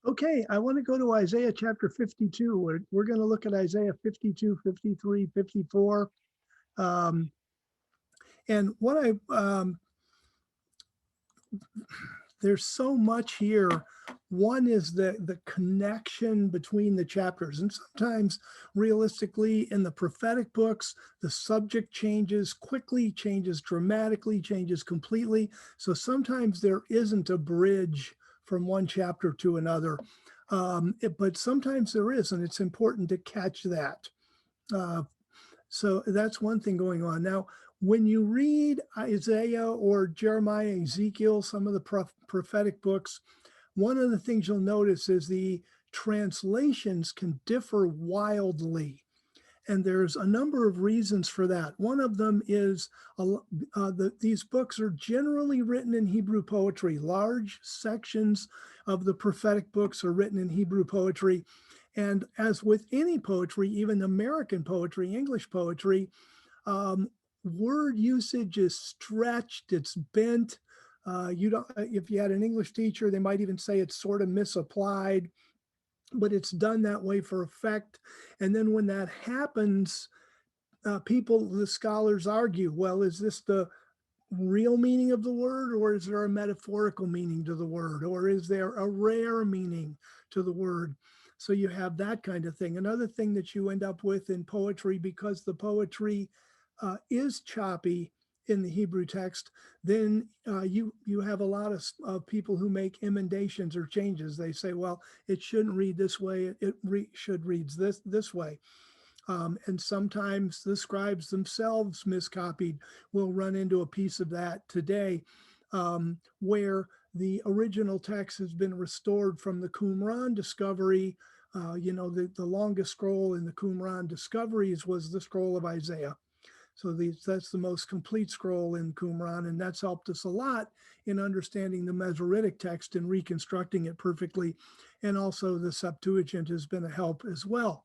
Okay, I want to go to Isaiah chapter 52. We're going to look at Isaiah 52, 53, 54. Um, and what there's so much here. One is the connection between the chapters. And sometimes, realistically, in the prophetic books, the subject changes quickly, changes dramatically, changes completely. So sometimes there isn't a bridge from one chapter to another. But sometimes there is, and it's important to catch that. Uh, so that's one thing going on. Now, when you read Isaiah or Jeremiah, Ezekiel, some of the prophetic books, one of the things you'll notice is the translations can differ wildly. And there's a number of reasons for that. One of them is these books are generally written in Hebrew poetry. Large sections of the prophetic books are written in Hebrew poetry. And as with any poetry, even American poetry, English poetry, word usage is stretched, it's bent. You don't, if you had an English teacher, they might even say it's sort of misapplied, but it's done that way for effect. And then when that happens, the scholars argue, well, is this the real meaning of the word, or is there a metaphorical meaning to the word, or is there a rare meaning to the word? So you have that kind of thing. Another thing that you end up with in poetry, because the poetry is choppy in the Hebrew text, then you have a lot of people who make emendations or changes. They say, well, it shouldn't read this way. It should read this way. And sometimes the scribes themselves miscopied. We'll run into a piece of that today, where the original text has been restored from the Qumran discovery. The longest scroll in the Qumran discoveries was the scroll of Isaiah. So that's the most complete scroll in Qumran, and that's helped us a lot in understanding the Masoretic text and reconstructing it perfectly. And also the Septuagint has been a help as well.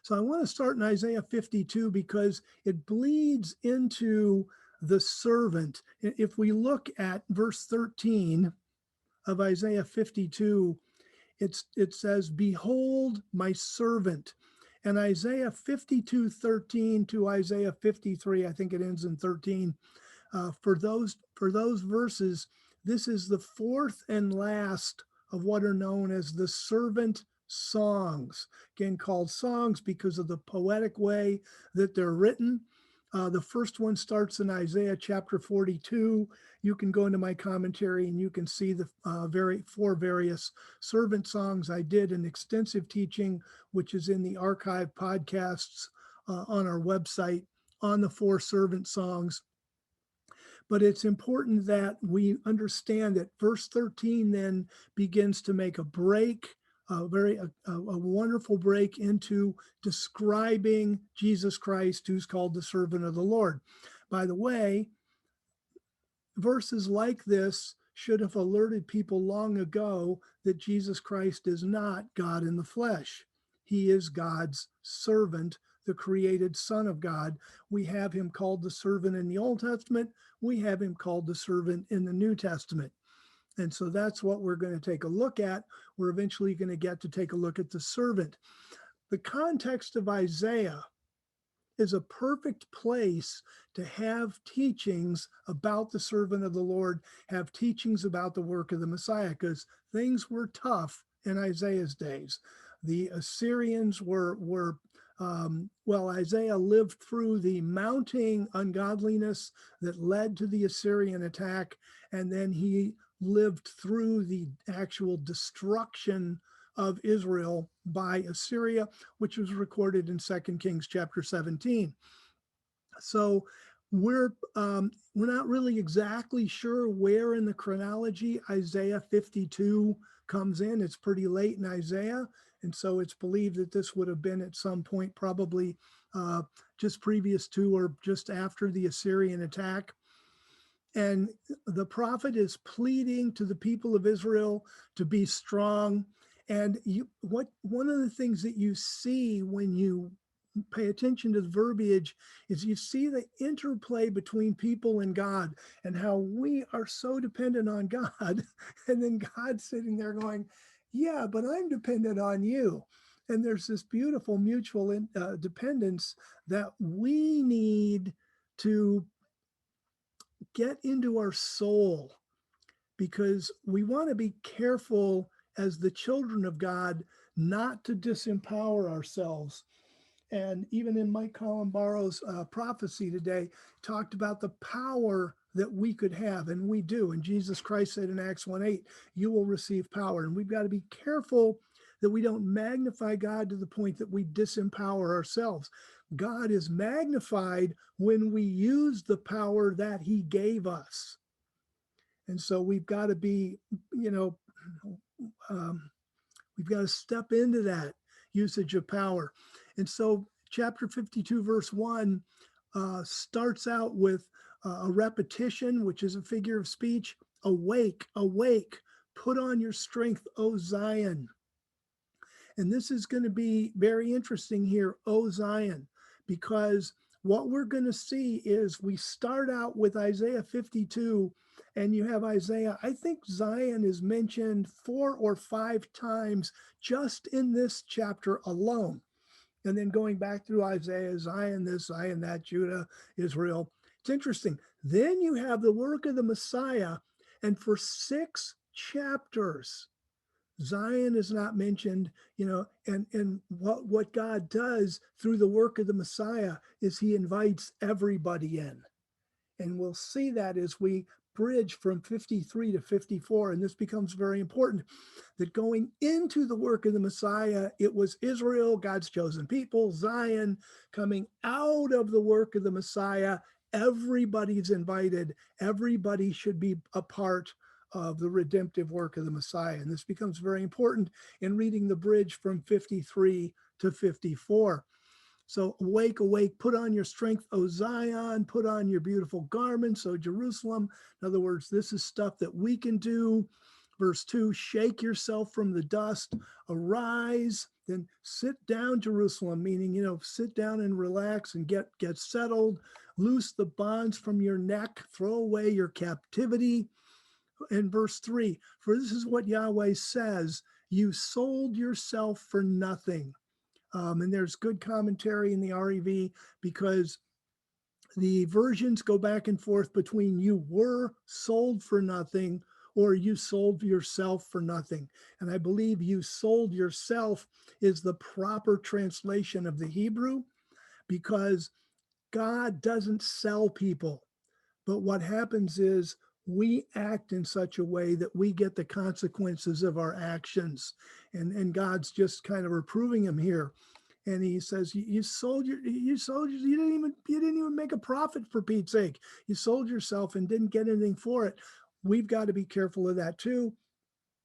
So I want to start in Isaiah 52 because it bleeds into the servant. If we look at verse 13 of Isaiah 52, it says, "Behold my servant." And Isaiah 52:13 to Isaiah 53, I think it ends in 13. For those verses, this is the fourth and last of what are known as the servant songs. Again, called songs because of the poetic way that they're written. The first one starts in Isaiah chapter 42. You can go into my commentary and you can see the four various servant songs. I did an extensive teaching, which is in the archive podcasts on our website, on the four servant songs. But it's important that we understand that verse 13 then begins to make a break, a wonderful break into describing Jesus Christ, who's called the servant of the Lord. By the way, verses like this should have alerted people long ago that Jesus Christ is not God in the flesh. He is God's servant, the created Son of God. We have him called the servant in the Old Testament. We have him called the servant in the New Testament. And so that's what we're going to take a look at. We're eventually going to get to take a look at the servant. The context of Isaiah is a perfect place to have teachings about the servant of the Lord, have teachings about the work of the Messiah, because things were tough in Isaiah's days. The Assyrians Isaiah lived through the mounting ungodliness that led to the Assyrian attack, and then he lived through the actual destruction of Israel by Assyria, which was recorded in 2 Kings chapter 17. So we're not really exactly sure where in the chronology Isaiah 52 comes in. It's pretty late in Isaiah, and so it's believed that this would have been at some point probably just previous to or just after the Assyrian attack. And the prophet is pleading to the people of Israel to be strong. And one of the things that you see when you pay attention to the verbiage is you see the interplay between people and God and how we are so dependent on God. And then God sitting there going, Yeah, but I'm dependent on you. And there's this beautiful mutual dependence that we need to get into our soul, because we want to be careful as the children of God not to disempower ourselves. And even in Mike Columbaro's prophecy today, talked about the power that we could have, and we do. And Jesus Christ said in Acts 1:8, you will receive power. And we've got to be careful that we don't magnify God to the point that we disempower ourselves. God is magnified when we use the power that he gave us. And so we've got to be, you know, um, we've got to step into that usage of power. And so, chapter 52, verse 1 starts out with a repetition, which is a figure of speech. Awake, awake, put on your strength, O Zion. And this is going to be very interesting here, O Zion, because what we're going to see is we start out with Isaiah 52, and you have Isaiah. I think Zion is mentioned 4 or 5 times just in this chapter alone. And then going back through Isaiah, Zion this, Zion that, Judah, Israel. It's interesting. Then you have the work of the Messiah, and for 6 chapters, Zion is not mentioned, and what God does through the work of the Messiah is he invites everybody in. And we'll see that as we bridge from 53 to 54. And this becomes very important, that going into the work of the Messiah, it was Israel, God's chosen people, Zion. Coming out of the work of the Messiah, everybody's invited. Everybody should be a part of the redemptive work of the Messiah. And this becomes very important in reading the bridge from 53 to 54. So awake, awake, put on your strength, O Zion, put on your beautiful garments, O Jerusalem. In other words, this is stuff that we can do. Verse 2, shake yourself from the dust, arise, then sit down, Jerusalem, meaning, sit down and relax and get settled. Loose the bonds from your neck, throw away your captivity. And verse 3, for this is what Yahweh says, you sold yourself for nothing. And there's good commentary in the REV, because the versions go back and forth between you were sold for nothing or you sold yourself for nothing. And I believe you sold yourself is the proper translation of the Hebrew, because God doesn't sell people. But what happens is we act in such a way that we get the consequences of our actions. And God's just kind of reproving him here. And he says, you didn't even make a profit, for Pete's sake. You sold yourself and didn't get anything for it. We've got to be careful of that too.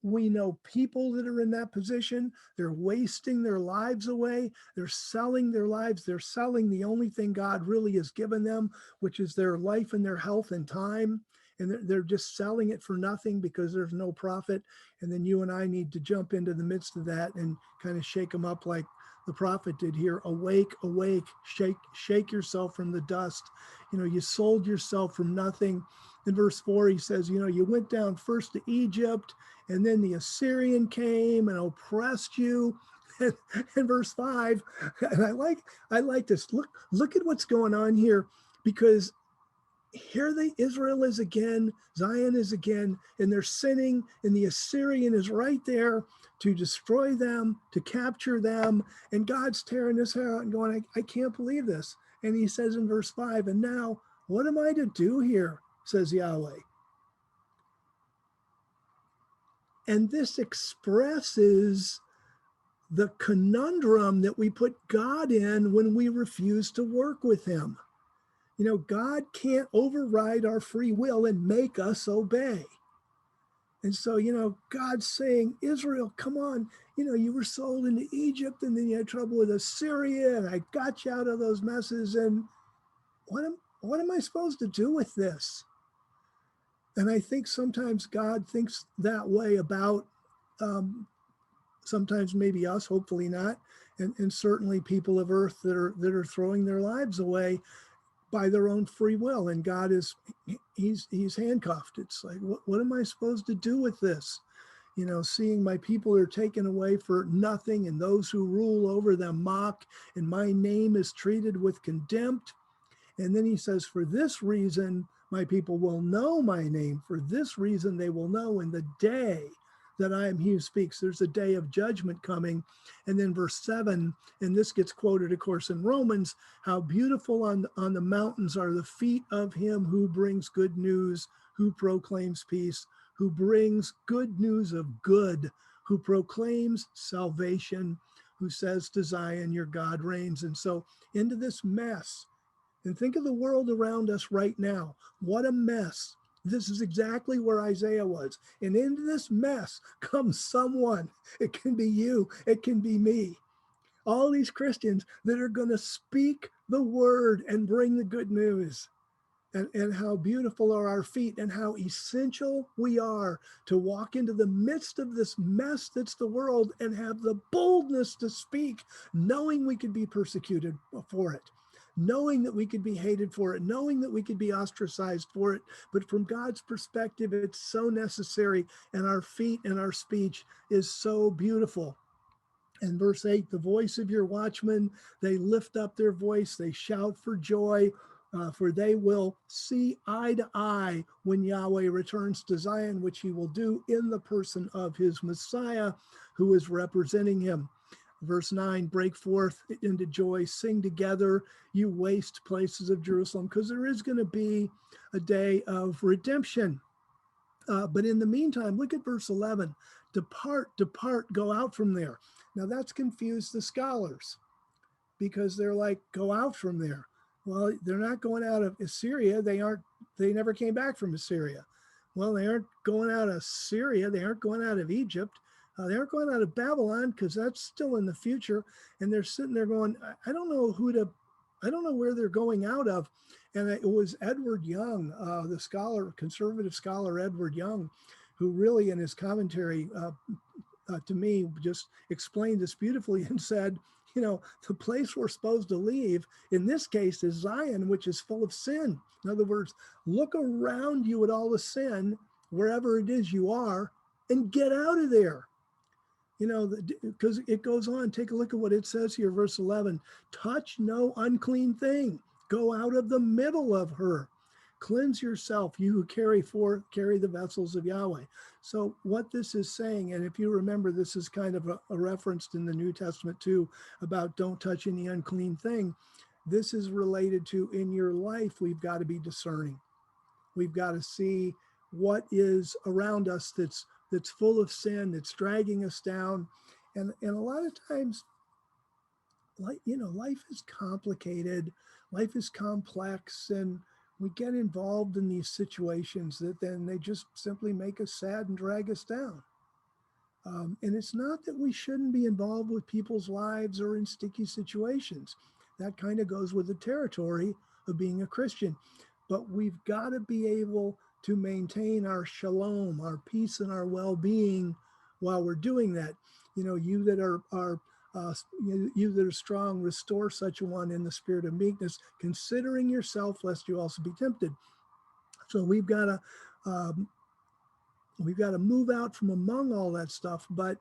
We know people that are in that position. They're wasting their lives away. They're selling their lives. They're selling the only thing God really has given them, which is their life and their health and time. And they're just selling it for nothing because there's no profit. And then you and I need to jump into the midst of that and kind of shake them up like the prophet did here. Awake, awake, shake yourself from the dust. You sold yourself from nothing. In verse 4, he says, you went down first to Egypt, and then the Assyrian came and oppressed you. In verse 5, and I like this. Look at what's going on here, because here Israel is again, Zion is again, and they're sinning, and the Assyrian is right there to destroy them, to capture them, and God's tearing his hair out and going, I can't believe this. And he says in verse 5, and now what am I to do here, says Yahweh. And this expresses the conundrum that we put God in when we refuse to work with him. God can't override our free will and make us obey. And so, God's saying, Israel, come on, you were sold into Egypt, and then you had trouble with Assyria, and I got you out of those messes. And what am I supposed to do with this? And I think sometimes God thinks that way about sometimes maybe us, hopefully not, and certainly people of earth that are throwing their lives away by their own free will, and God he's handcuffed. It's like, what am I supposed to do with this? seeing my people are taken away for nothing, and those who rule over them mock, and my name is treated with contempt. And then he says, for this reason, my people will know my name. For this reason, they will know in the day that I am he who speaks. There's a day of judgment coming. And then verse 7, and this gets quoted, of course, in Romans, how beautiful on the mountains are the feet of him who brings good news, who proclaims peace, who brings good news of good, who proclaims salvation, who says to Zion, your God reigns. And so into this mess, and think of the world around us right now. What a mess. This is exactly where Isaiah was. And into this mess comes someone. It can be you, it can be me. All these Christians that are going to speak the word and bring the good news. And how beautiful are our feet, and how essential we are to walk into the midst of this mess that's the world and have the boldness to speak, knowing we could be persecuted for it, knowing that we could be hated for it, knowing that we could be ostracized for it. But from God's perspective, it's so necessary, and our feet and our speech is so beautiful. And verse 8, the voice of your watchmen, they lift up their voice, they shout for joy, for they will see eye to eye when Yahweh returns to Zion, which he will do in the person of his Messiah, who is representing him. Verse 9, break forth into joy, sing together, you waste places of Jerusalem, because there is going to be a day of redemption. But in the meantime, look at verse 11. Depart, depart, go out from there. Now that's confused the scholars, because they're like, go out from there. Well, they're not going out of Assyria. They never came back from Assyria. Well, they aren't going out of Syria. They aren't going out of Egypt. They aren't going out of Babylon, because that's still in the future. And they're sitting there going, I don't know where they're going out of. And it was Edward Young, the scholar, conservative scholar Edward Young, who really in his commentary to me just explained this beautifully and said, the place we're supposed to leave in this case is Zion, which is full of sin. In other words, look around you at all the sin, wherever it is you are, and get out of there. Because it goes on. Take a look at what it says here, verse 11. Touch no unclean thing. Go out of the middle of her. Cleanse yourself, you who carry the vessels of Yahweh. So what this is saying, and if you remember, this is kind of a referenced in the New Testament too, about don't touch any unclean thing. This is related to, in your life, we've got to be discerning. We've got to see what is around us that's full of sin, that's dragging us down. And a lot of times, life is complicated, life is complex, and we get involved in these situations that then they just simply make us sad and drag us down. And it's not that we shouldn't be involved with people's lives or in sticky situations. That kind of goes with the territory of being a Christian. But we've got to be able to maintain our shalom, our peace and our well-being while we're doing that. You that are you that are strong, restore such a one in the spirit of meekness, considering yourself, lest you also be tempted. So we've got to move out from among all that stuff, but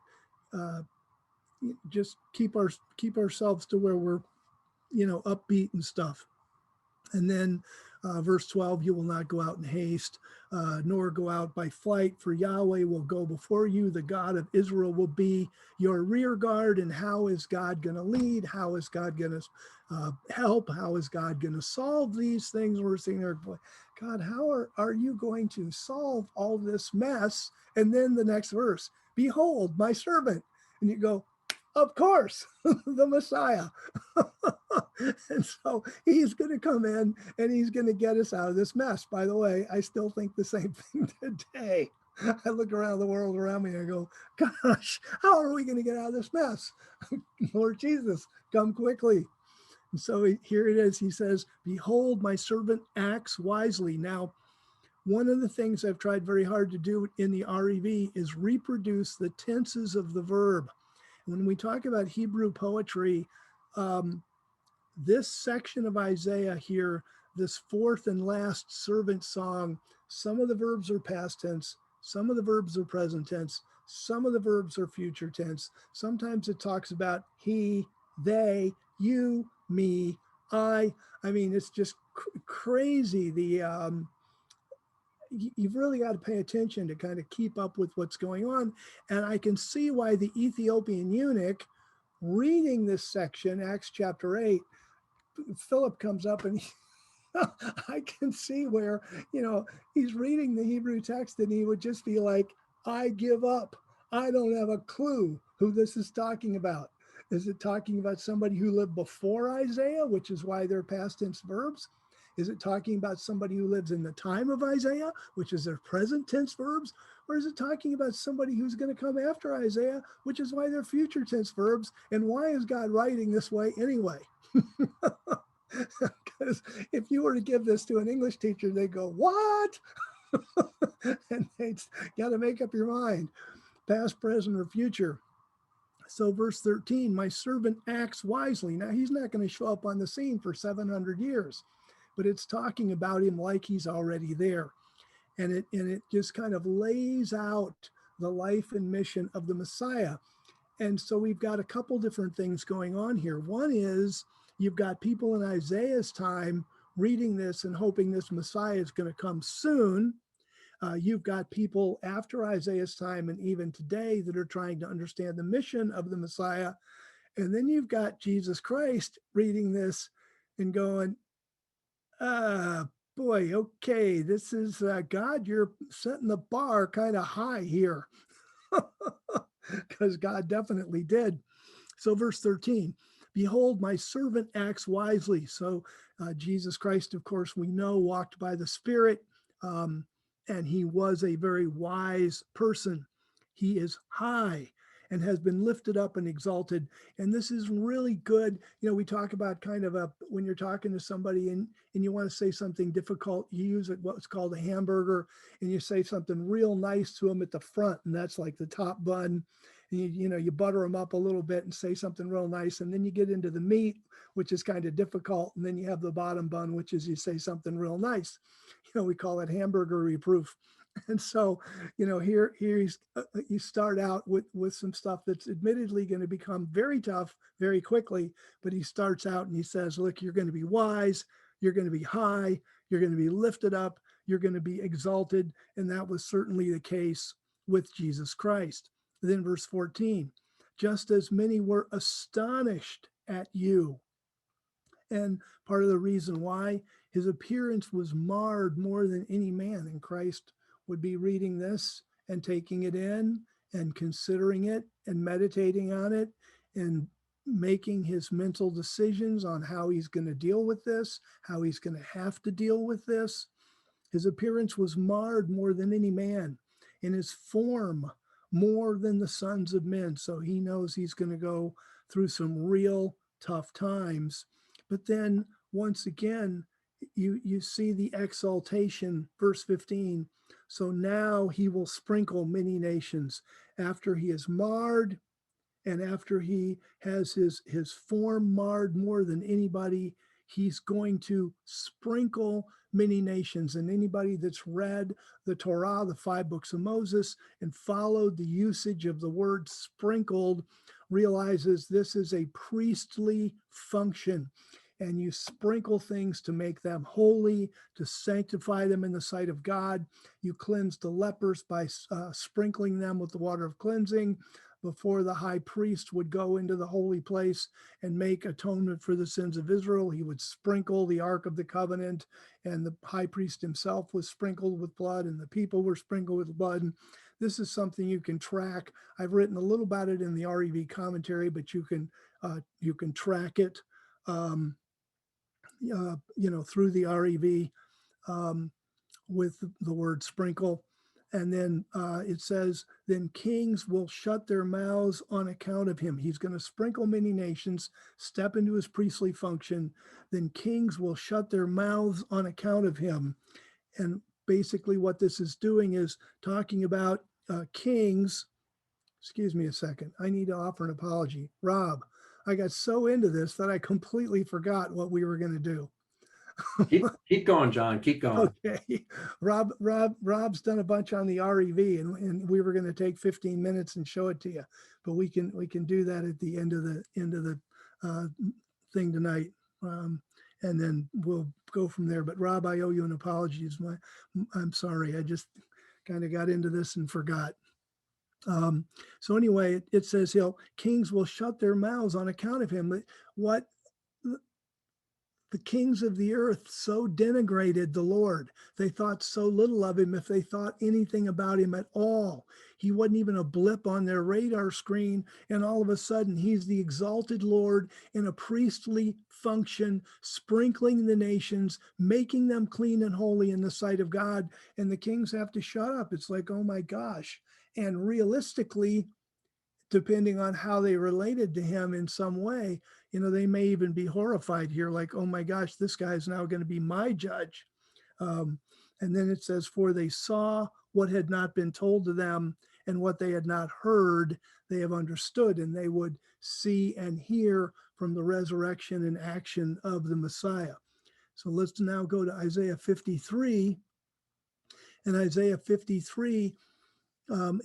just keep ourselves to where we're upbeat and stuff. And then verse 12, you will not go out in haste, nor go out by flight, for Yahweh will go before you. The God of Israel will be your rear guard. And how is God going to lead? How is God going to help? How is God going to solve these things? We're sitting there, God, how are you going to solve all this mess? And then the next verse, behold, my servant. And you go, of course, the Messiah. And so he's going to come in and he's going to get us out of this mess. By the way, I still think the same thing today. I look around the world around me and I go, gosh, how are we going to get out of this mess? Lord Jesus, come quickly. And so here it is. He says, behold, my servant acts wisely. Now, one of the things I've tried very hard to do in the REV is reproduce the tenses of the verb. When we talk about Hebrew poetry, this section of Isaiah here, this fourth and last servant song, some of the verbs are past tense, Some of the verbs are present tense. Some of the verbs are future tense. Sometimes it talks about he, they, you, me, I. I mean, it's just crazy. You've really got to pay attention to kind of keep up with what's going on. And I can see why the Ethiopian eunuch reading this section, Acts chapter 8, Philip comes up and I can see where, he's reading the Hebrew text and he would just be like, I give up. I don't have a clue who this is talking about. Is it talking about somebody who lived before Isaiah, which is why they're past tense verbs? Is it talking about somebody who lives in the time of Isaiah, which is their present tense verbs? Or is it talking about somebody who's going to come after Isaiah, which is why they're future tense verbs? And why is God writing this way anyway? Because if you were to give this to an English teacher, they go, what? And they got to make up your mind, past, present, or future. So verse 13, my servant acts wisely. Now he's not going to show up on the scene for 700 years, but it's talking about him like he's already there. And it just kind of lays out the life and mission of the Messiah. And so we've got a couple different things going on here. One is you've got people in Isaiah's time reading this and hoping this Messiah is going to come soon. You've got people after Isaiah's time and even today that are trying to understand the mission of the Messiah. And then you've got Jesus Christ reading this and going, boy, okay, this is God, you're setting the bar kind of high here. Because God definitely did. So verse 13, behold, my servant acts wisely. So Jesus Christ, of course, we know walked by the Spirit, and he was a very wise person. He is high and has been lifted up and exalted. And this is really good. We talk about kind of when you're talking to somebody and you want to say something difficult, you use what's called a hamburger, and you say something real nice to them at the front, and that's like the top bun. And you butter them up a little bit and say something real nice. And then you get into the meat, which is kind of difficult. And then you have the bottom bun, which is you say something real nice. We call it hamburger reproof. And so, here you start out with some stuff that's admittedly going to become very tough very quickly. But he starts out and he says, look, you're going to be wise. You're going to be high. You're going to be lifted up. You're going to be exalted. And that was certainly the case with Jesus Christ. Then verse 14, just as many were astonished at you. And part of the reason why his appearance was marred more than any man. And Christ would be reading this and taking it in and considering it and meditating on it and making his mental decisions on how he's going to deal with this, how he's going to have to deal with this. His appearance was marred more than any man, in his form more than the sons of men. So he knows he's going to go through some real tough times. But then once again, you see the exaltation, verse 15. So now he will sprinkle many nations after he is marred and after he has his form marred more than anybody. He's going to sprinkle many nations. And anybody that's read the Torah, the 5 books of Moses, and followed the usage of the word sprinkled realizes this is a priestly function. And you sprinkle things to make them holy, to sanctify them in the sight of God. You cleanse the lepers by sprinkling them with the water of cleansing. Before the high priest would go into the holy place and make atonement for the sins of Israel, he would sprinkle the Ark of the Covenant, and the high priest himself was sprinkled with blood, and the people were sprinkled with blood. And this is something you can track. I've written a little about it in the REV commentary, but you can track it, through the REV with the word sprinkle. And then it says, then kings will shut their mouths on account of him. He's going to sprinkle many nations, step into his priestly function. Then kings will shut their mouths on account of him. And basically what this is doing is talking about kings. Excuse me a second. I need to offer an apology. Rob, I got so into this that I completely forgot what we were going to do. Keep going, John. Keep going. Okay. Rob's done a bunch on the REV, and we were going to take 15 minutes and show it to you, but we can do that at the end of the uh, thing tonight. And then we'll go from there. But Rob, I owe you an apology. I'm sorry. I just kind of got into this and forgot. So anyway, it says, kings will shut their mouths on account of him. But what the kings of the earth so denigrated the Lord. They thought so little of him, if they thought anything about him at all. He wasn't even a blip on their radar screen. And all of a sudden, he's the exalted Lord in a priestly function, sprinkling the nations, making them clean and holy in the sight of God. And the kings have to shut up. It's like, oh my gosh. And realistically, depending on how they related to him in some way, they may even be horrified here, like, oh my gosh, this guy's now going to be my judge. Um, and then it says, for they saw what had not been told to them, and what they had not heard, they have understood, and they would see and hear from the resurrection and action of the Messiah. So let's now go to Isaiah 53. And Isaiah 53,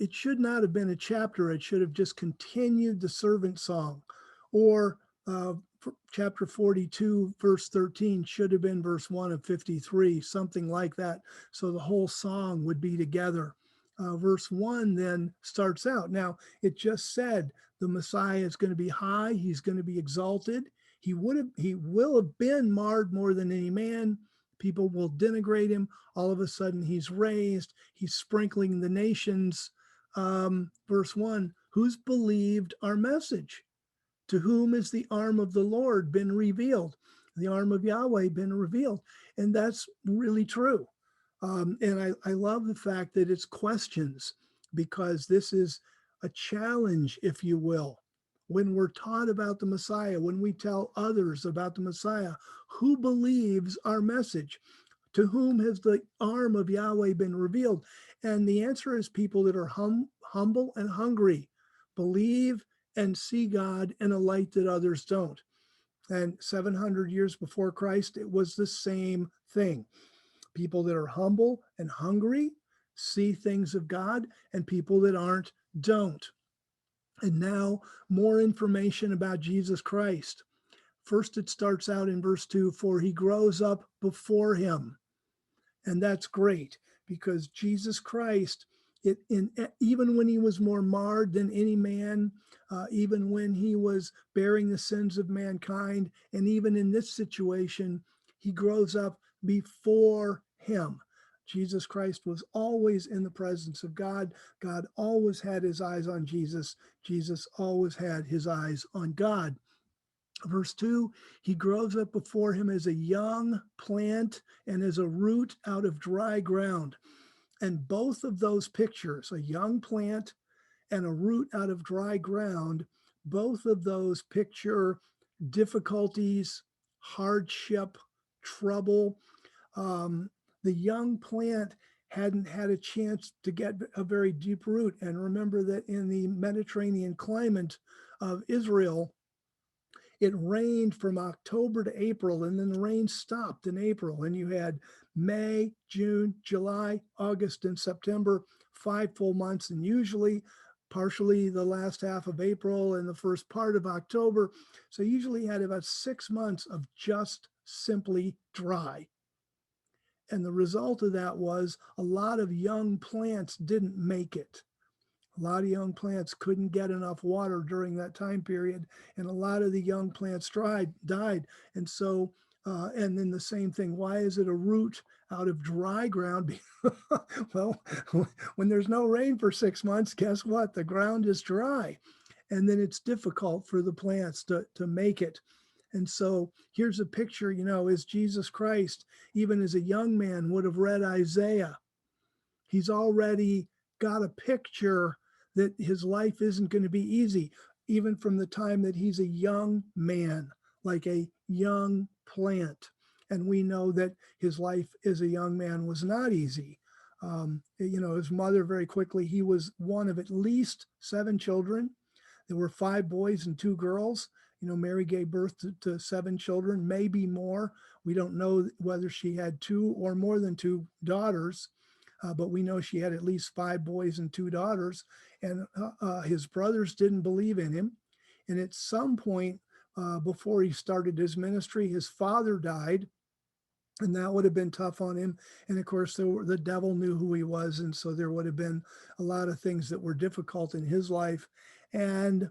it should not have been a chapter. It should have just continued the servant song. Or chapter 42, verse 13 should have been verse 1 of 53, something like that. So the whole song would be together. Verse 1 then starts out. Now, it just said the Messiah is going to be high. He's going to be exalted. He will have been marred more than any man. People will denigrate him. All of a sudden, he's raised. He's sprinkling the nations. Verse 1, who's believed our message? To whom is the arm of the Lord been revealed? The arm of Yahweh been revealed. And that's really true. And I love the fact that it's questions, because this is a challenge, if you will. When we're taught about the Messiah, when we tell others about the Messiah, who believes our message? To whom has the arm of Yahweh been revealed? And the answer is people that are humble and hungry, believe and see God in a light that others don't. And 700 years before Christ, it was the same thing. People that are humble and hungry see things of God, and people that aren't don't. And now, more information about Jesus Christ. First, it starts out in verse 2, for he grows up before him. And that's great, because Jesus Christ, even when he was more marred than any man, even when he was bearing the sins of mankind, and even in this situation, he grows up before him. Jesus Christ was always in the presence of God. God always had his eyes on Jesus. Jesus always had his eyes on God. Verse 2, he grows up before him as a young plant and as a root out of dry ground. And both of those pictures, a young plant and a root out of dry ground, both of those picture difficulties, hardship, trouble. The young plant hadn't had a chance to get a very deep root. And remember that in the Mediterranean climate of Israel, it rained from October to April, and then the rain stopped in April. And you had May, June, July, August, and September, 5 full months, and usually partially the last half of April and the first part of October. So usually had about 6 months of just simply dry. And the result of that was a lot of young plants didn't make it. A lot of young plants couldn't get enough water during that time period, and a lot of the young plants died. And so, and then the same thing, why is it a root out of dry ground? Well, when there's no rain for 6 months, guess what? The ground is dry. And then it's difficult for the plants to make it. And so here's a picture, is Jesus Christ, even as a young man, would have read Isaiah. He's already got a picture that his life isn't going to be easy, even from the time that he's a young man, like a young plant. And we know that his life as a young man was not easy. His mother, very quickly, he was one of at least 7 children. There were 5 boys and 2 girls. Mary gave birth to 7 children, maybe more. We don't know whether she had two or more than two daughters, but we know she had at least five boys and two daughters. And his brothers didn't believe in him. And at some point, before he started his ministry, his father died, and that would have been tough on him. And of course, the devil knew who he was, and so there would have been a lot of things that were difficult in his life. And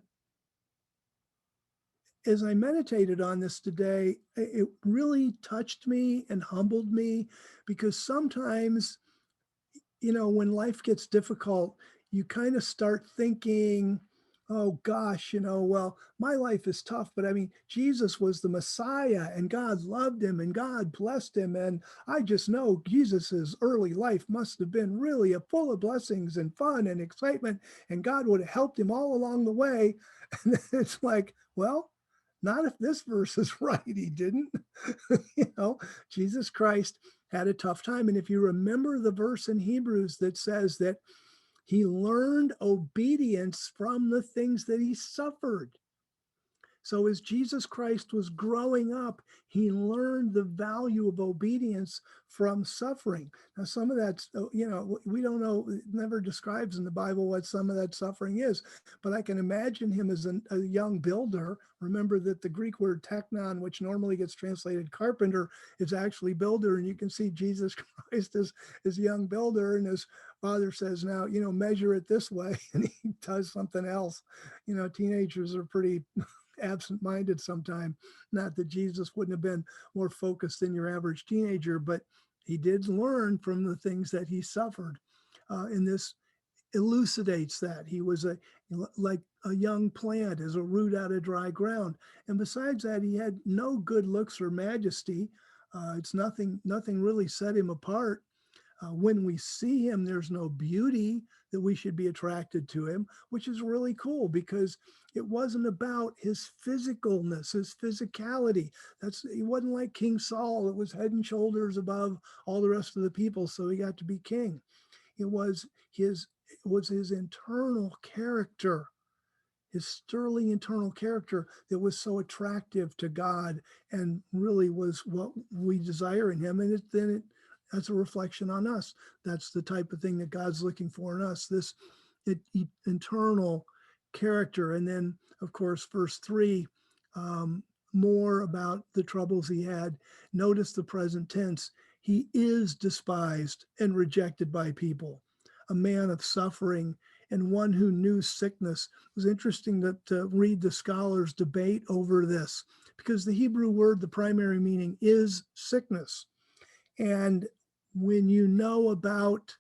as I meditated on this today, it really touched me and humbled me, because sometimes, when life gets difficult, you kind of start thinking, oh gosh, well, my life is tough, but I mean, Jesus was the Messiah and God loved him and God blessed him. And I just know Jesus's early life must have been really full of blessings and fun and excitement, and God would have helped him all along the way. And it's like, well, not if this verse is right. He didn't. you know, Jesus Christ had a tough time. And if you remember the verse in Hebrews that says that he learned obedience from the things that he suffered. So as Jesus Christ was growing up, he learned the value of obedience from suffering. Now, some of that's, we don't know, it never describes in the Bible what some of that suffering is, but I can imagine him as a young builder. Remember that the Greek word teknon, which normally gets translated carpenter, is actually builder. And you can see Jesus Christ as a young builder, and his father says, now, measure it this way. And he does something else. Teenagers are pretty absent-minded sometime. Not that Jesus wouldn't have been more focused than your average teenager, but he did learn from the things that he suffered. And this elucidates that. He was like a young plant, as a root out of dry ground. And besides that, he had no good looks or majesty. It's nothing really set him apart. When we see him, there's no beauty that we should be attracted to him, which is really cool, because it wasn't about his physicalness, his physicality. He wasn't like King Saul that was head and shoulders above all the rest of the people, so he got to be king. It was his internal character, his sterling internal character, that was so attractive to God, and really was what we desire in him. And that's a reflection on us. That's the type of thing that God's looking for in us, this internal character. And then, of course, verse 3, more about the troubles he had. Notice the present tense. He is despised and rejected by people, a man of suffering and one who knew sickness. It was interesting to read the scholars debate over this, because the Hebrew word, the primary meaning, is sickness. And when you know about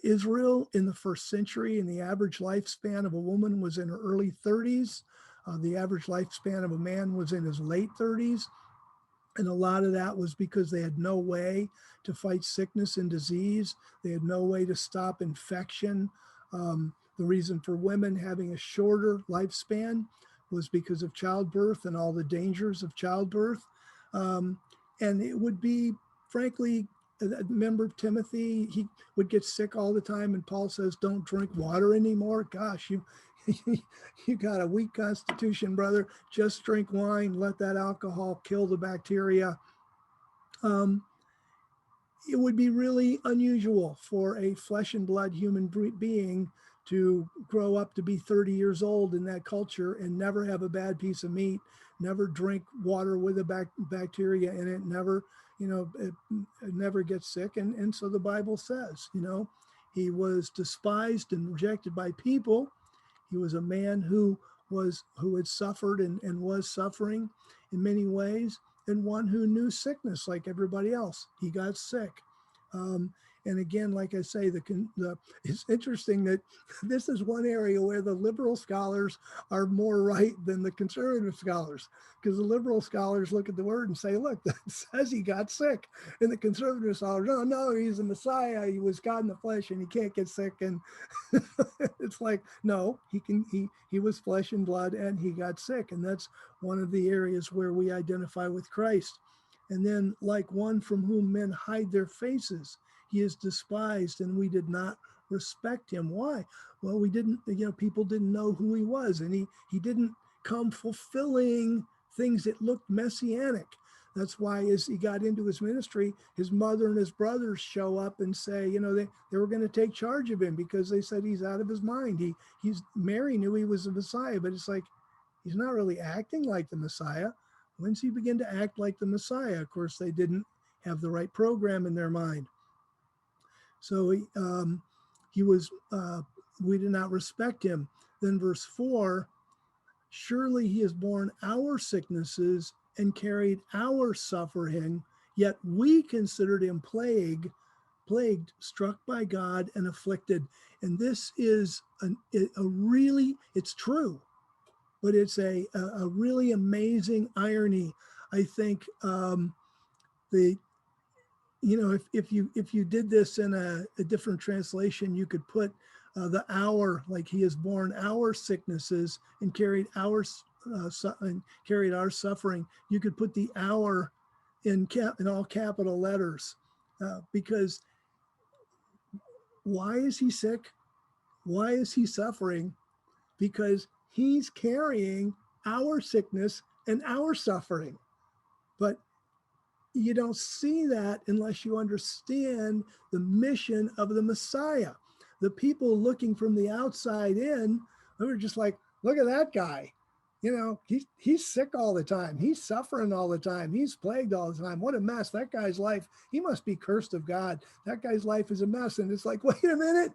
Israel in the first century, and the average lifespan of a woman was in her early 30s, the average lifespan of a man was in his late 30s. And a lot of that was because they had no way to fight sickness and disease. They had no way to stop infection. The reason for women having a shorter lifespan was because of childbirth and all the dangers of childbirth. And it would be, frankly, remember Timothy, he would get sick all the time. And Paul says, don't drink water anymore. Gosh, you got a weak constitution, brother. Just drink wine. Let that alcohol kill the bacteria. It would be really unusual for a flesh and blood human being to grow up to be 30 years old in that culture and never have a bad piece of meat, never drink water with a bacteria in it, it never gets sick. And so the Bible says, he was despised and rejected by people. He was a man who had suffered and was suffering in many ways, and one who knew sickness like everybody else. He got sick. And again, like I say, it's interesting that this is one area where the liberal scholars are more right than the conservative scholars, because the liberal scholars look at the word and say, look, that says he got sick. And the conservative scholars, oh, no, he's a Messiah. He was God in the flesh and he can't get sick. And it's like, no, he was flesh and blood and he got sick. And that's one of the areas where we identify with Christ. And then, like one from whom men hide their faces, he is despised and we did not respect him. Why? Well, people didn't know who he was, and he didn't come fulfilling things that looked messianic. That's why as he got into his ministry, his mother and his brothers show up and say, they were going to take charge of him because they said he's out of his mind. Mary knew he was the Messiah, but it's like, he's not really acting like the Messiah. When's he begin to act like the Messiah? Of course, they didn't have the right program in their mind. So he was, we did not respect him. Then verse 4, surely he has borne our sicknesses and carried our suffering, yet we considered him plagued, struck by God and afflicted. And this is it's true, but it's a really amazing irony. I think if you did this in a different translation, you could put the hour, like he has borne our sicknesses and carried our suffering. You could put the hour in all capital letters, because why is he sick? Why is he suffering? Because he's carrying our sickness and our suffering. But you don't see that unless you understand the mission of the Messiah. The people looking from the outside in, they were just like, look at that guy. He's sick all the time. He's suffering all the time. He's plagued all the time. What a mess. That guy's life, he must be cursed of God. That guy's life is a mess. And it's like, wait a minute.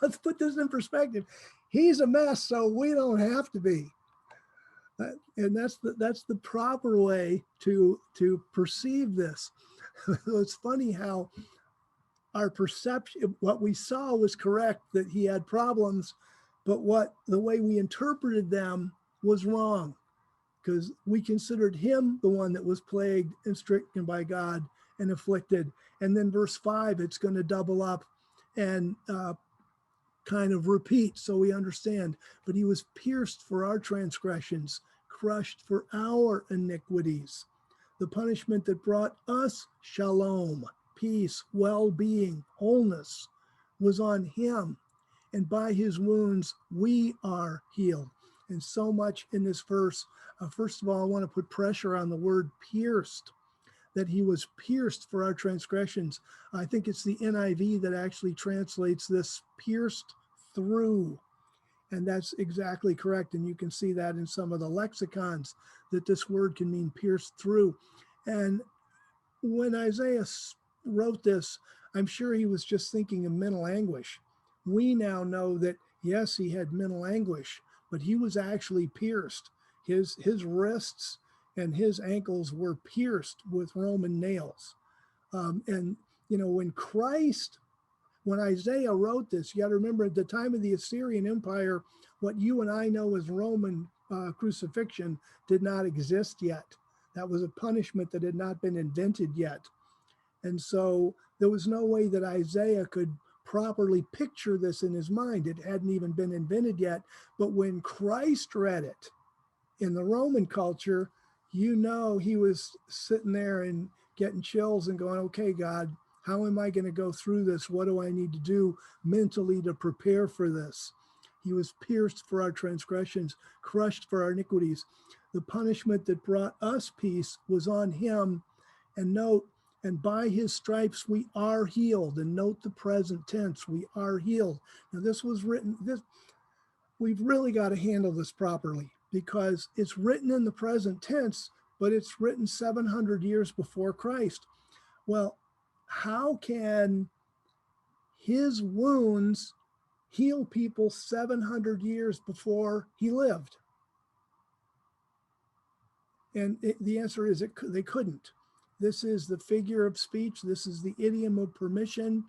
Let's put this in perspective. He's a mess, so we don't have to be. And that's the proper way to perceive this. It's funny how our perception, what we saw was correct, that he had problems, but the way we interpreted them was wrong, because we considered him the one that was plagued and stricken by God and afflicted. And then verse 5, it's going to double up and kind of repeat so we understand. But he was pierced for our transgressions, crushed for our iniquities. The punishment that brought us shalom, peace, well-being, wholeness, was on him, and by his wounds we are healed. And so much in this verse. First of all, I want to put pressure on the word pierced, that he was pierced for our transgressions. I think it's the NIV that actually translates this pierced through. And that's exactly correct. And you can see that in some of the lexicons, that this word can mean pierced through. And when Isaiah wrote this, I'm sure he was just thinking of mental anguish. We now know that, yes, he had mental anguish, but he was actually pierced. His wrists and his ankles were pierced with Roman nails. And, when Isaiah wrote this, you got to remember, at the time of the Assyrian Empire, what you and I know as Roman crucifixion did not exist yet. That was a punishment that had not been invented yet. And so there was no way that Isaiah could properly picture this in his mind. It hadn't even been invented yet. But when Christ read it in the Roman culture, he was sitting there and getting chills and going, okay, God, how am I going to go through this? What do I need to do mentally to prepare for this? He was pierced for our transgressions, crushed for our iniquities. The punishment that brought us peace was on him. And note, and by his stripes we are healed. And note the present tense, we are healed. Now this was written, we've really got to handle this properly, because it's written in the present tense, but it's written 700 years before Christ. Well, how can his wounds heal people 700 years before he lived? And the answer is they couldn't. This is the figure of speech. This is the idiom of permission,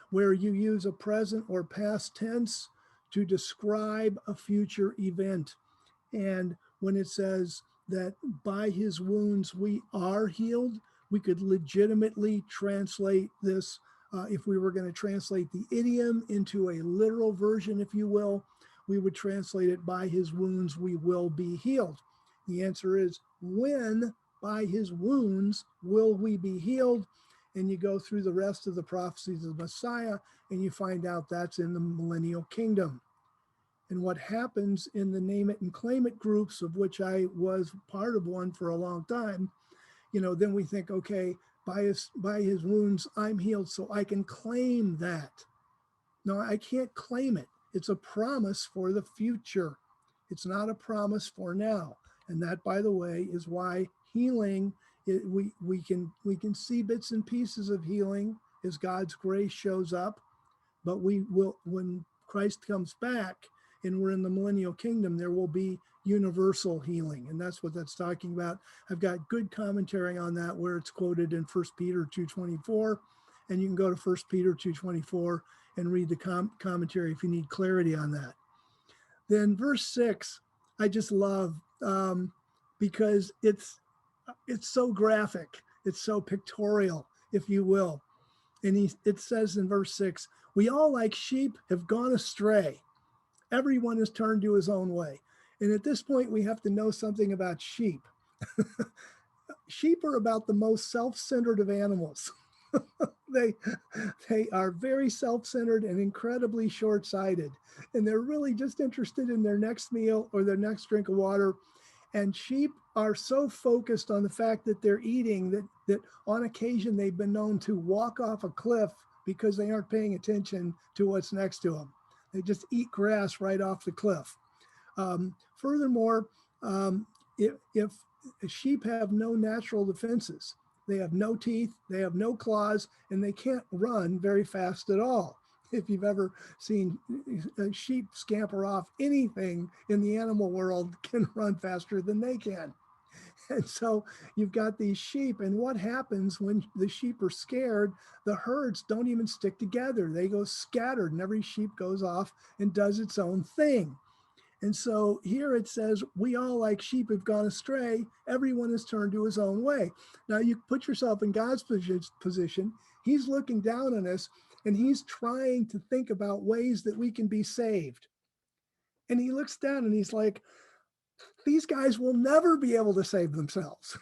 where you use a present or past tense to describe a future event. And when it says that by his wounds we are healed, we could legitimately translate this, if we were going to translate the idiom into a literal version, if you will, we would translate it, by his wounds we will be healed. The answer is, when by his wounds will we be healed? And you go through the rest of the prophecies of the Messiah, and you find out that's in the millennial kingdom. And what happens in the name it and claim it groups, of which I was part of one for a long time, then we think, okay, by his wounds, I'm healed, so I can claim that. No, I can't claim it. It's a promise for the future. It's not a promise for now. And that, by the way, is why healing, we can see bits and pieces of healing as God's grace shows up, but we will, when Christ comes back and we're in the millennial kingdom, there will be universal healing. And that's what that's talking about. I've got good commentary on that where it's quoted in 1 Peter 2:24. And you can go to 1 Peter 2:24 and read the commentary if you need clarity on that. Then verse 6, I just love because it's so graphic. It's so pictorial, if you will. And it says in verse 6, we all like sheep have gone astray. Everyone has turned to his own way. And at this point, we have to know something about sheep. Sheep are about the most self-centered of animals. they they are very self-centered and incredibly short-sighted. And they're really just interested in their next meal or their next drink of water. And sheep are so focused on the fact that they're eating that on occasion they've been known to walk off a cliff because they aren't paying attention to what's next to them. They just eat grass right off the cliff. Furthermore, if sheep have no natural defenses, they have no teeth, they have no claws, and they can't run very fast at all. If you've ever seen sheep scamper off, anything in the animal world can run faster than they can. And so you've got these sheep, and what happens when the sheep are scared? The herds don't even stick together. They go scattered, and every sheep goes off and does its own thing. And so here it says, we all like sheep have gone astray. Everyone has turned to his own way. Now you put yourself in God's position. He's looking down on us and he's trying to think about ways that we can be saved. And he looks down and he's like, these guys will never be able to save themselves.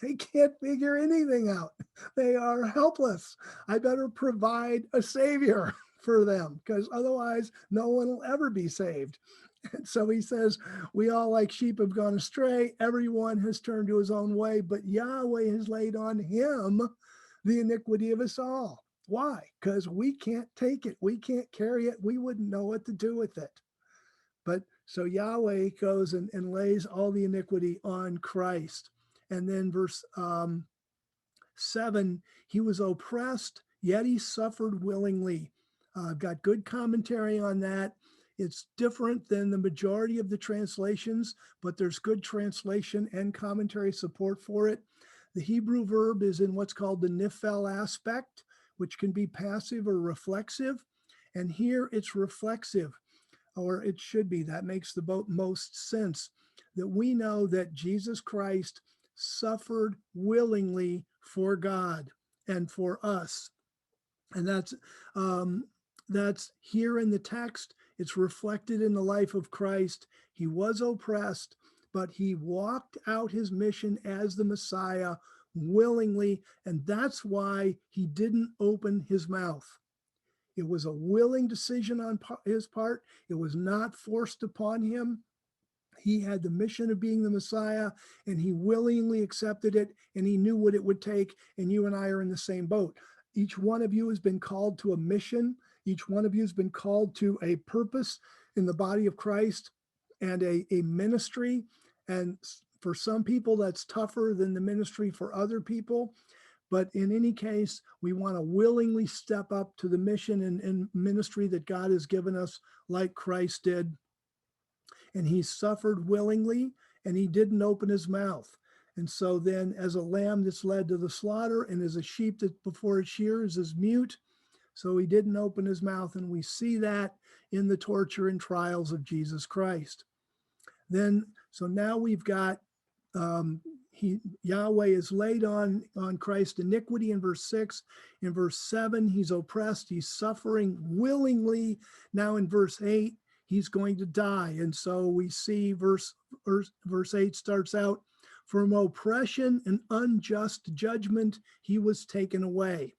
They can't figure anything out. They are helpless. I better provide a savior for them because otherwise no one will ever be saved. And so he says, we all like sheep have gone astray. Everyone has turned to his own way, but Yahweh has laid on him the iniquity of us all. Why? Because we can't take it. We can't carry it. We wouldn't know what to do with it. But so Yahweh goes and lays all the iniquity on Christ. And then verse 7, he was oppressed, yet he suffered willingly. I've got good commentary on that. It's different than the majority of the translations, but there's good translation and commentary support for it. The Hebrew verb is in what's called the nifel aspect, which can be passive or reflexive. And here it's reflexive, or it should be. That makes the most sense, that we know that Jesus Christ suffered willingly for God and for us. And that's here in the text. It's reflected in the life of Christ. He was oppressed, but he walked out his mission as the Messiah willingly. And that's why he didn't open his mouth. It was a willing decision on his part. It was not forced upon him. He had the mission of being the Messiah, and he willingly accepted it, and he knew what it would take, and you and I are in the same boat. Each one of you has been called to a mission. Each one of you has been called to a purpose in the body of Christ and a ministry. And for some people, that's tougher than the ministry for other people. But in any case, we want to willingly step up to the mission and ministry that God has given us, like Christ did. And he suffered willingly, and he didn't open his mouth. And so then, as a lamb that's led to the slaughter, and as a sheep that before its shears is mute, so he didn't open his mouth. And we see that in the torture and trials of Jesus Christ. Then, so now we've got Yahweh is laid on Christ iniquity in verse 6. In verse 7, he's oppressed, he's suffering willingly. Now in verse 8, he's going to die. And so we see verse 8 starts out, from oppression and unjust judgment, he was taken away.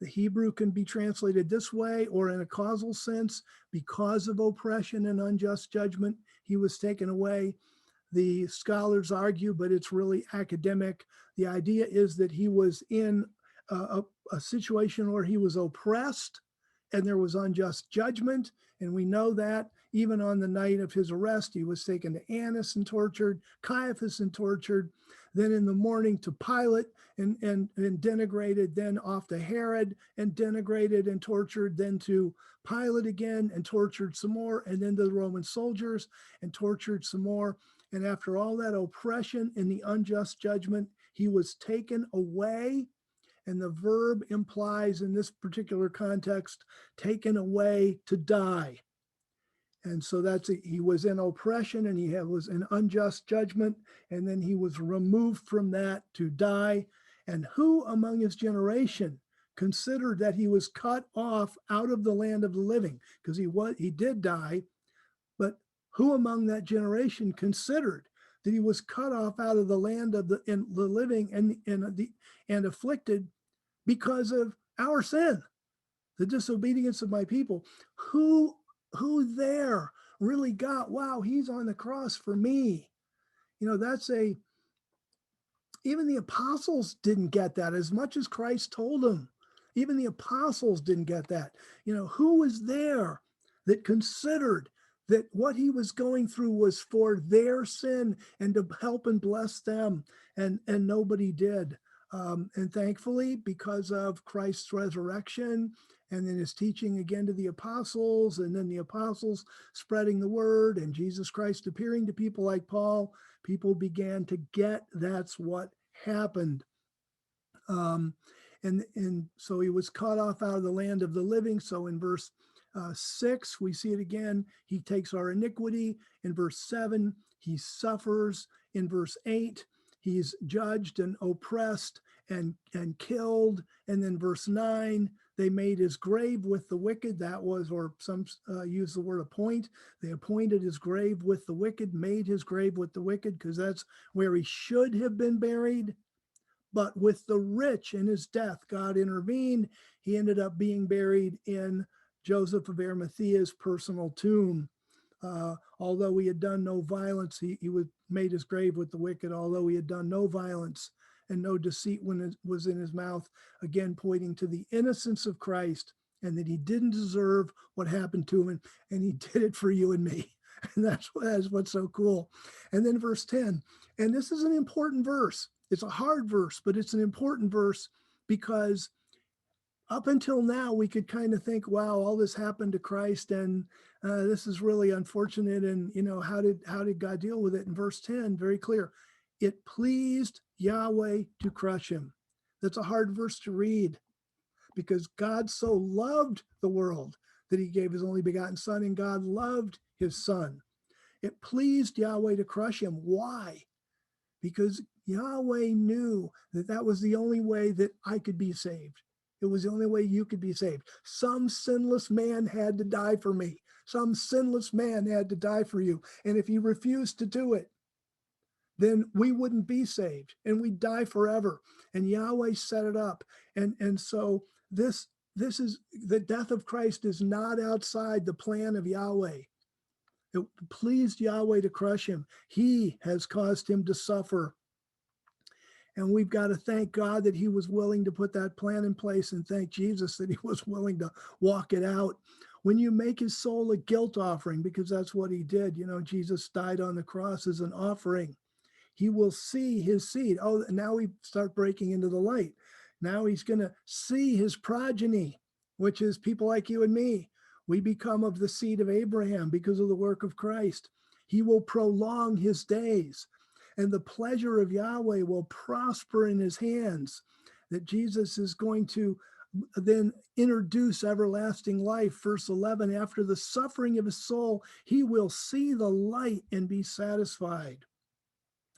The Hebrew can be translated this way, or in a causal sense, because of oppression and unjust judgment, he was taken away. The scholars argue, but it's really academic. The idea is that he was in a situation where he was oppressed and there was unjust judgment. And we know that even on the night of his arrest, he was taken to Annas and tortured, Caiaphas and tortured, then in the morning to Pilate and denigrated, then off to Herod and denigrated and tortured, then to Pilate again and tortured some more, and then to the Roman soldiers and tortured some more. And after all that oppression and the unjust judgment, he was taken away. And the verb implies in this particular context, taken away to die. And so he was in oppression and was in unjust judgment. And then he was removed from that to die. And who among his generation considered that he was cut off out of the land of the living? Because he did die, but who among that generation considered that he was cut off out of the land of the living and afflicted because of our sin, the disobedience of my people? Who there really got, wow, he's on the cross for me? Even the apostles didn't get that as much as Christ told them. Even the apostles didn't get that. Who was there that considered that what he was going through was for their sin and to help and bless them? And nobody did. And thankfully, because of Christ's resurrection and then his teaching again to the apostles, and then the apostles spreading the word and Jesus Christ appearing to people like Paul, people began to get that's what happened. And so he was cut off out of the land of the living. So in verse 6, we see it again. He takes our iniquity. In verse 7, he suffers. In verse 8, he's judged and oppressed and killed. And then verse 9, they made his grave with the wicked. That was, or some use the word appoint. They appointed his grave with the wicked, made his grave with the wicked, because that's where he should have been buried. But with the rich in his death, God intervened. He ended up being buried in Joseph of Arimathea's personal tomb. Although he had done no violence, he made his grave with the wicked, although he had done no violence and no deceit when it was in his mouth, again pointing to the innocence of Christ and that he didn't deserve what happened to him, and he did it for you and me. And that's what's so cool. And then verse 10, and this is an important verse. It's a hard verse, but it's an important verse because up until now, we could kind of think, wow, all this happened to Christ, and this is really unfortunate. And, how did God deal with it? In verse 10, very clear. It pleased Yahweh to crush him. That's a hard verse to read because God so loved the world that he gave his only begotten son, and God loved his son. It pleased Yahweh to crush him. Why? Because Yahweh knew that was the only way that I could be saved. It was the only way you could be saved. Some sinless man had to die for me. Some sinless man had to die for you. And if you refused to do it, then we wouldn't be saved and we'd die forever. And Yahweh set it up. And so this is the death of Christ is not outside the plan of Yahweh. It pleased Yahweh to crush him. He has caused him to suffer. And we've got to thank God that he was willing to put that plan in place, and thank Jesus that he was willing to walk it out. When you make his soul a guilt offering, because that's what he did, Jesus died on the cross as an offering. He will see his seed. Oh, now we start breaking into the light. Now he's going to see his progeny, which is people like you and me. We become of the seed of Abraham because of the work of Christ. He will prolong his days, and the pleasure of Yahweh will prosper in his hands. That Jesus is going to then introduce everlasting life. Verse 11, after the suffering of his soul, he will see the light and be satisfied.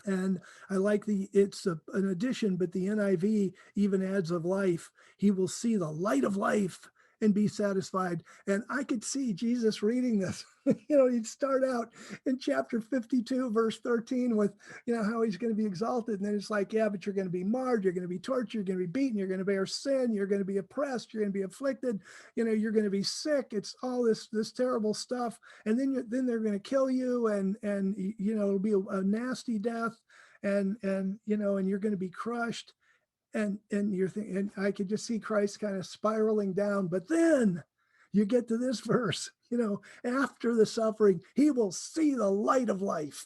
And I like it's an addition, but the NIV even adds of life. He will see the light of life and be satisfied. And I could see Jesus reading this. He'd start out in chapter 52, verse 13 with, how he's going to be exalted. And then it's like, yeah, but you're going to be marred, you're going to be tortured, you're going to be beaten, you're going to bear sin, you're going to be oppressed, you're going to be afflicted, you're going to be sick. It's all this terrible stuff. And then they're going to kill you, and it'll be a nasty death, and you're going to be crushed. And you're thinking, and I could just see Christ kind of spiraling down. But then you get to this verse, after the suffering, he will see the light of life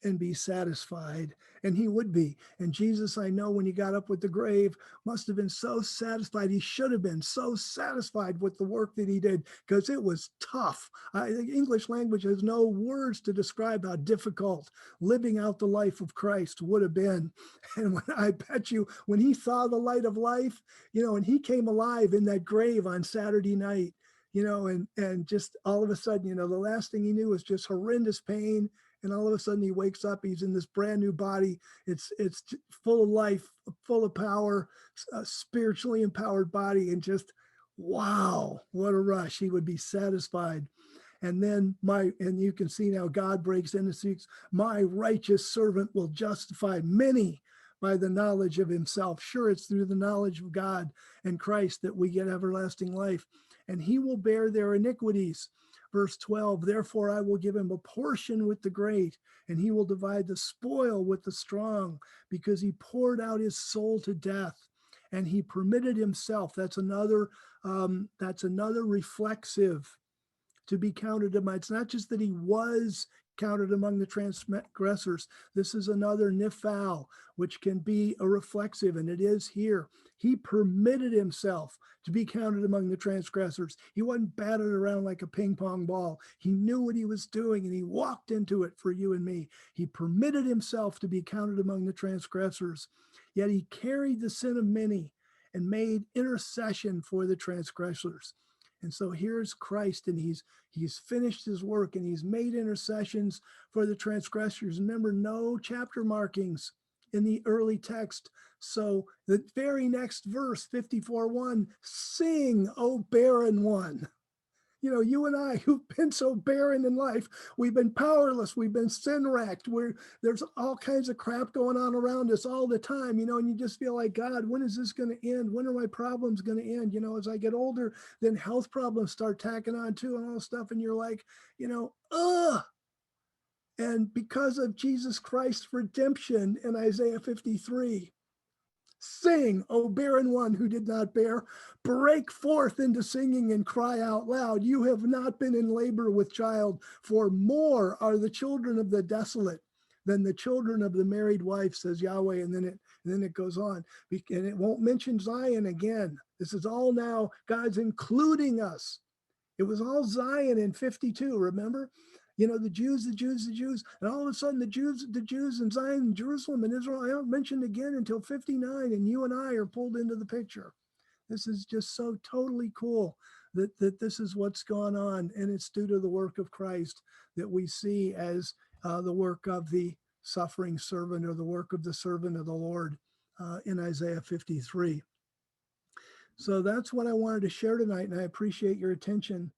and be satisfied. And he would be. And Jesus, I know, when he got up with the grave, must have been so satisfied. He should have been so satisfied with the work that he did, because it was tough. The English language has no words to describe how difficult living out the life of Christ would have been. And I bet you, when he saw the light of life, and he came alive in that grave on Saturday night, and just all of a sudden, the last thing he knew was just horrendous pain. And all of a sudden he wakes up, he's in this brand new body. It's full of life, full of power, spiritually empowered body. And just, wow, what a rush. He would be satisfied. And then and you can see now God breaks in and speaks, my righteous servant will justify many by the knowledge of himself. Sure, it's through the knowledge of God and Christ that we get everlasting life. And he will bear their iniquities. Verse 12, therefore I will give him a portion with the great, and he will divide the spoil with the strong, because he poured out his soul to death, and he permitted himself. That's another reflexive, to be counted among. It's not just that he was counted among the transgressors. This is another nifal, which can be a reflexive, and it is here. He permitted himself to be counted among the transgressors. He wasn't batted around like a ping pong ball. He knew what he was doing, and he walked into it for you and me. He permitted himself to be counted among the transgressors, yet he carried the sin of many and made intercession for the transgressors. And so here's Christ, and he's finished his work, and he's made intercessions for the transgressors. Remember, no chapter markings in the early text. So the very next verse, 54:1, sing, O barren one. You and I, who've been so barren in life, we've been powerless, we've been sin racked, there's all kinds of crap going on around us all the time, and you just feel like, God, when is this going to end? When are my problems going to end? As I get older, then health problems start tacking on too, and all this stuff. And you're like, ugh. And because of Jesus Christ's redemption in Isaiah 53, sing, O barren one who did not bear, break forth into singing and cry out loud. You have not been in labor with child, for more are the children of the desolate than the children of the married wife, says Yahweh. And then it goes on, and it won't mention Zion again. This is all now God's including us. It was all Zion in 52, remember? The Jews, and all of a sudden the Jews in Zion and Jerusalem and Israel aren't mentioned again until 59, and you and I are pulled into the picture. This is just so totally cool that this is what's gone on, and it's due to the work of Christ that we see as the work of the suffering servant, or the work of the servant of the Lord in Isaiah 53. So that's what I wanted to share tonight, and I appreciate your attention.